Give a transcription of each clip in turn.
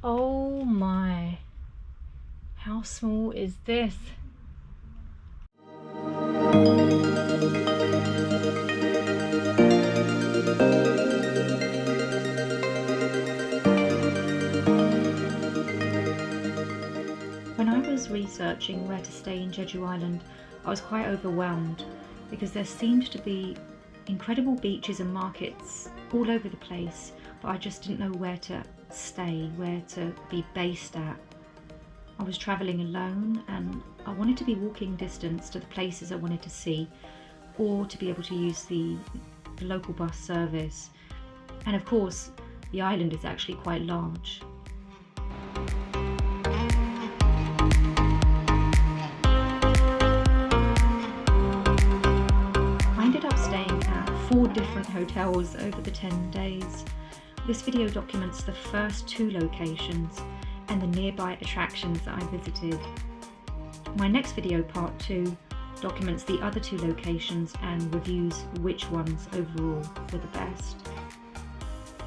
Oh my, how small is this? When I was researching where to stay in Jeju Island, I was quite overwhelmed because there seemed to be incredible beaches and markets all over the place, but I just didn't know where to stay, where to be based at. I was travelling alone and I wanted to be walking distance to the places I wanted to see, or to be able to use the local bus service. And of course, the island is actually quite large. I ended up staying at 4 different hotels over the 10 days. This video documents the first 2 locations and the nearby attractions that I visited. My next video, part 2, documents the other 2 locations and reviews which ones overall were the best.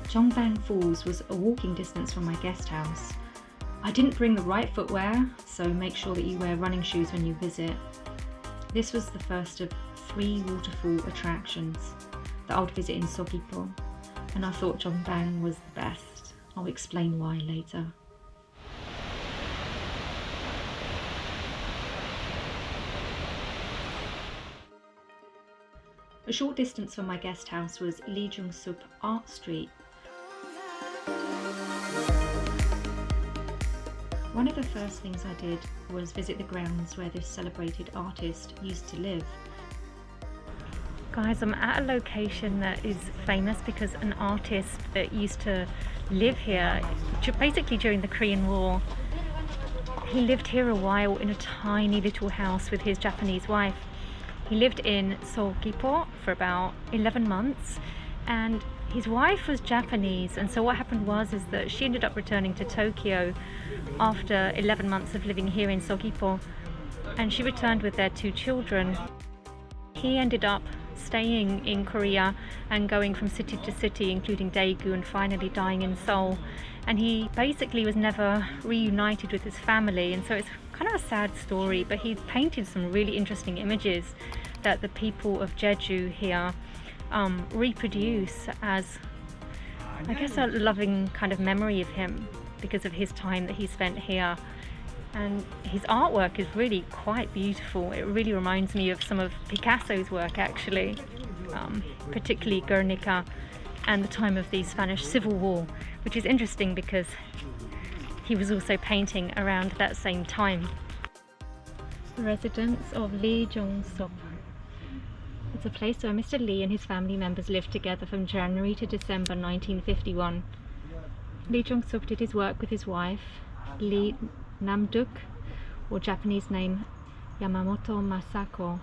Jungmun Falls was a walking distance from my guest house. I didn't bring the right footwear, so make sure that you wear running shoes when you visit. This was the first of 3 waterfall attractions that I would visit in Seogwipo, and I thought Jeongbang was the best. I'll explain why later. A short distance from my guest house was Lijungsu Art Street. One of the first things I did was visit the grounds where this celebrated artist used to live. Guys, I'm at a location that is famous because an artist that used to live here, basically during the Korean War. He lived here a while in a tiny little house with his Japanese wife. He lived in Seogwipo for about 11 months, and his wife was Japanese, and so what happened was that she ended up returning to Tokyo after 11 months of living here in Seogwipo, and she returned with their 2 children. He ended up staying in Korea and going from city to city, including Daegu, and finally dying in Seoul. And he basically was never reunited with his family, and so it's kind of a sad story, but he painted some really interesting images that the people of Jeju here reproduce as, I guess, a loving kind of memory of him because of his time that he spent here. And his artwork is really quite beautiful. It really reminds me of some of Picasso's work, actually, particularly Guernica and the time of the Spanish Civil War, which is interesting because he was also painting around that same time. The residence of Lijungsu. It's a place where Mr. Lee and his family members lived together from January to December 1951. Lee Jung-suk did his work with his wife, Lee Nam-duk, or Japanese name Yamamoto Masako,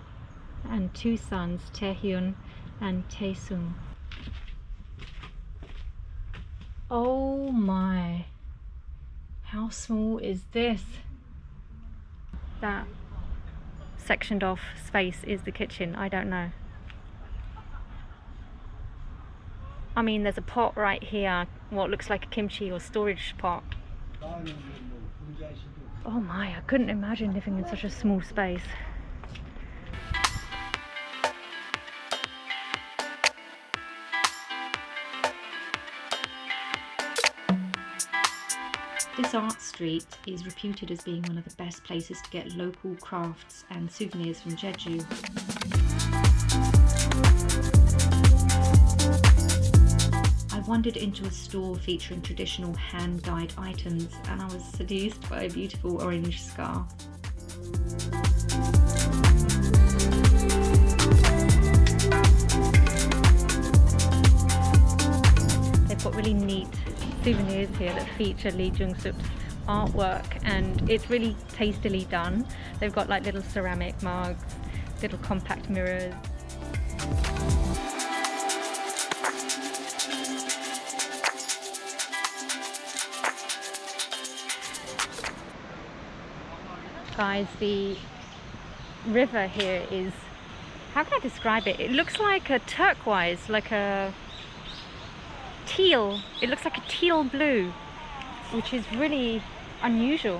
and 2 sons, Taehyun and Taesung. Oh my, how small is this? That sectioned off space is the kitchen, I don't know. I mean, there's a pot right here, what looks like a kimchi or storage pot. Oh my, I couldn't imagine living in such a small space. This art street is reputed as being one of the best places to get local crafts and souvenirs from Jeju. I wandered into a store featuring traditional hand-dyed items, and I was seduced by a beautiful orange scarf. They've got really neat souvenirs here that feature Lee Jung-suk's artwork, and it's really tastily done. They've got like little ceramic mugs, little compact mirrors. Guys, the river here is, how can I describe it? It looks like a turquoise, like a teal. It looks like a teal blue. which is really unusual.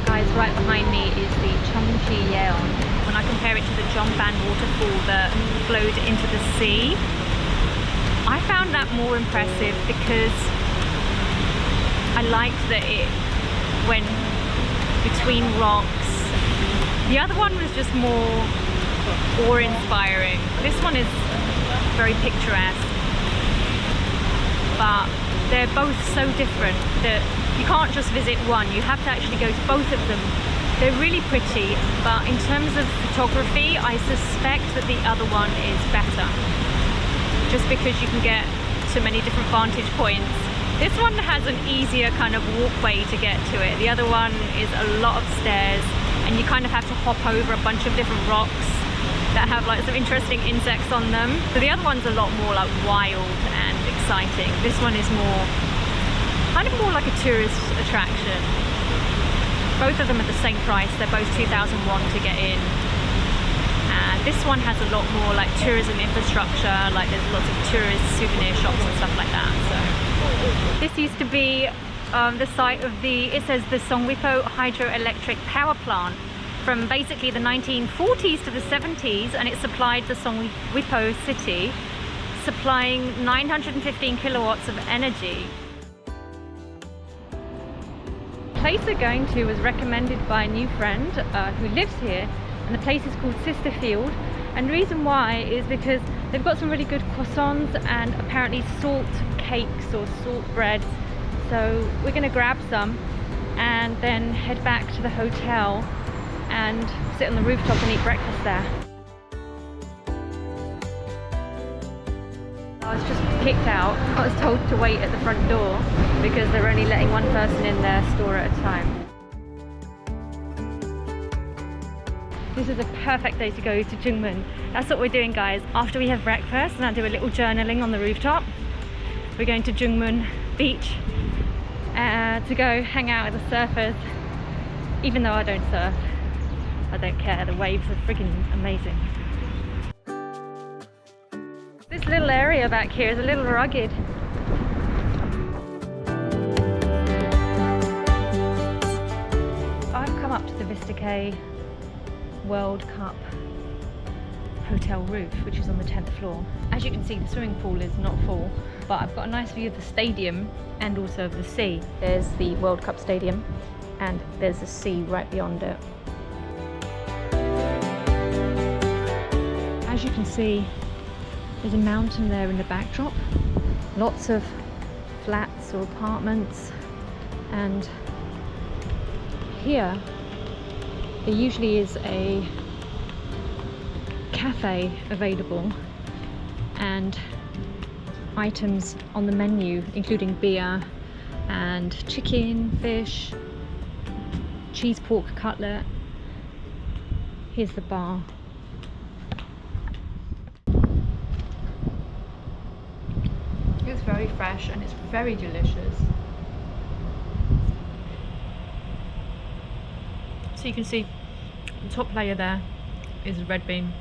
Guys, right behind me is the Cheongjiyeon. When I compare it to the Jeongbang waterfall that flowed into the sea, I found that more impressive because I liked that it went between rocks. The other one was just more awe-inspiring. This one is very picturesque, but they're both so different that you can't just visit one, you have to actually go to both of them. They're really pretty, but in terms of photography, I suspect that the other one is better, just because you can get to many different vantage points. This one has an easier kind of walkway to get to it. The other one is a lot of stairs, and you kind of have to hop over a bunch of different rocks that have like some interesting insects on them. So the other one's a lot more like wild and exciting. This one is kind of more like a tourist attraction. Both of them are the same price. They're both 2,000 won to get in. And this one has a lot more like tourism infrastructure, like there's lots of tourist souvenir shops and stuff like that. So this used to be the site of it says the Seogwipo hydroelectric power plant from basically the 1940s to the 70s, and it supplied the Seogwipo city, supplying 915 kilowatts of energy. The place we're going to was recommended by a new friend who lives here, and the place is called Sisterfield. And the reason why is because they've got some really good croissants and apparently salt cakes or salt bread. So we're going to grab some and then head back to the hotel and sit on the rooftop and eat breakfast there. I was just kicked out. I was told to wait at the front door because they're only letting one person in their store at a time. This is a perfect day to go to Jungmun. That's what we're doing, guys. After we have breakfast and I do a little journaling on the rooftop, we're going to Jungmun Beach to go hang out with the surfers. Even though I don't surf, I don't care. The waves are freaking amazing. This little area back here is a little rugged. I've come up to the Vista Cay World Cup hotel roof, which is on the 10th floor. As you can see, the swimming pool is not full, but I've got a nice view of the stadium and also of the sea. There's the World Cup stadium and there's the sea right beyond it. As you can see, there's a mountain there in the backdrop, lots of flats or apartments, and here there usually is a cafe available and items on the menu including beer and chicken, fish, cheese pork cutlet. Here's the bar. It's very fresh and it's very delicious. So you can see the top layer there is red bean.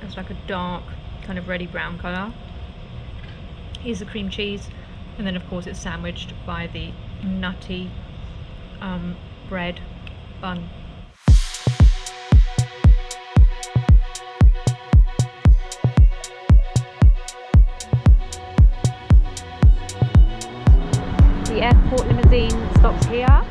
It's like a dark kind of reddy brown colour. Here's the cream cheese, and then of course it's sandwiched by the nutty bread bun. The airport limousine stops here.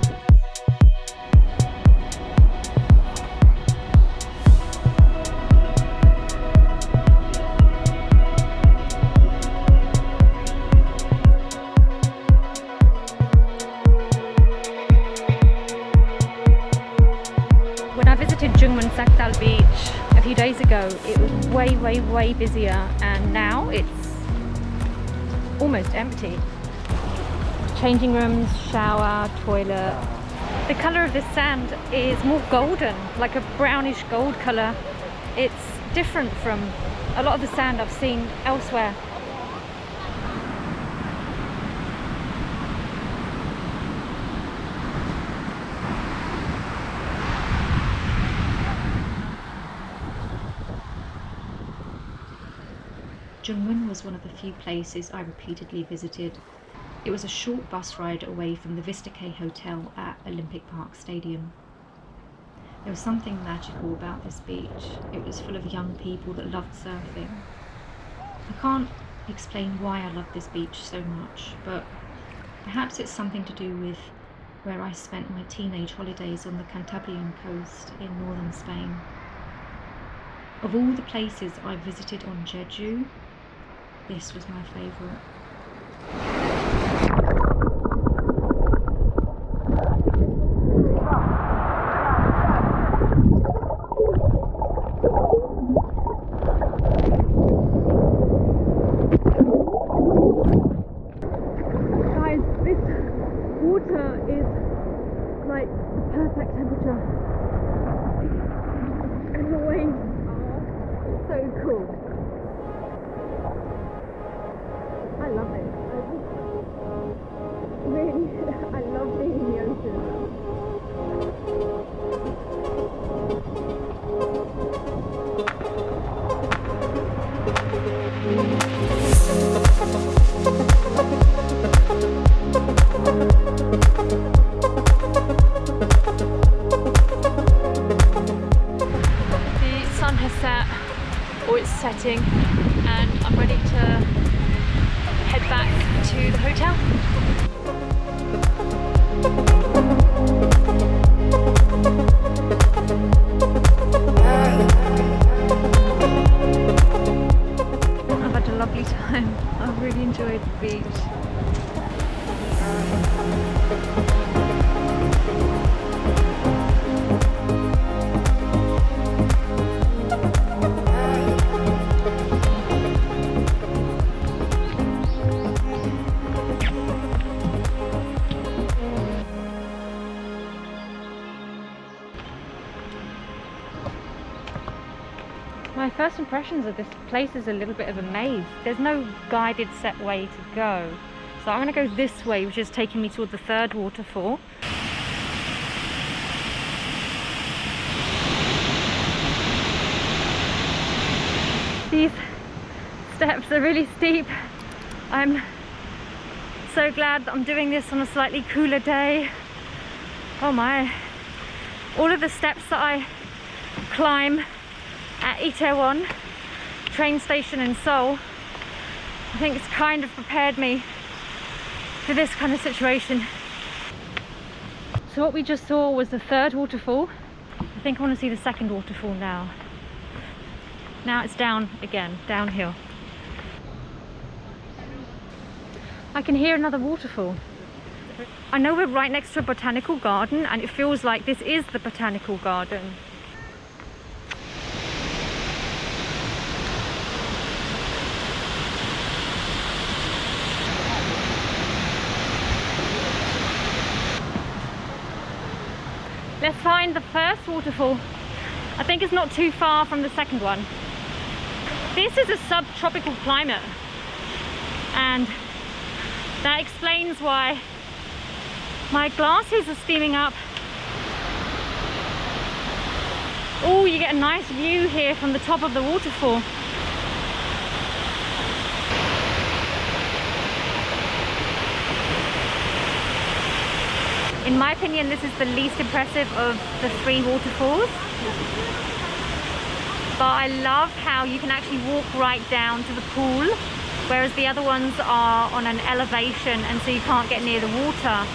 When I visited Jungmun Saekdal Beach a few days ago, it was way busier, and now it's almost empty. Changing rooms, shower, toilet. The colour of this sand is more golden, like a brownish gold colour. It's different from a lot of the sand I've seen elsewhere. Jungmun was one of the few places I repeatedly visited. It was a short bus ride away from the Vista K Hotel at Olympic Park Stadium. There was something magical about this beach. It was full of young people that loved surfing. I can't explain why I love this beach so much, but perhaps it's something to do with where I spent my teenage holidays on the Cantabrian coast in northern Spain. Of all the places I visited on Jeju, this was my favourite. Guys, this water is like the perfect temperature. And the waves are so cool. I love it. I love being in the ocean. The sun has set, or it's setting, and I'm ready to head back to the hotel. I've had a lovely time. I've really enjoyed the beach. My first impressions of this place is a little bit of a maze. There's no guided set way to go. So I'm going to go this way, which is taking me toward the third waterfall. These steps are really steep. I'm so glad that I'm doing this on a slightly cooler day. Oh my. All of the steps that I climb at Itaewon train station in Seoul, I think it's kind of prepared me for this kind of situation. So what we just saw was the third waterfall. I think I want to see the second waterfall now. Now it's down again, downhill. I can hear another waterfall. I know we're right next to a botanical garden, and it feels like this is the botanical garden. Let's find the first waterfall. I think it's not too far from the second one. This is a subtropical climate, and that explains why my glasses are steaming up. Oh, you get a nice view here from the top of the waterfall. In my opinion, this is the least impressive of the three waterfalls. But I love how you can actually walk right down to the pool, whereas the other ones are on an elevation, and so you can't get near the water.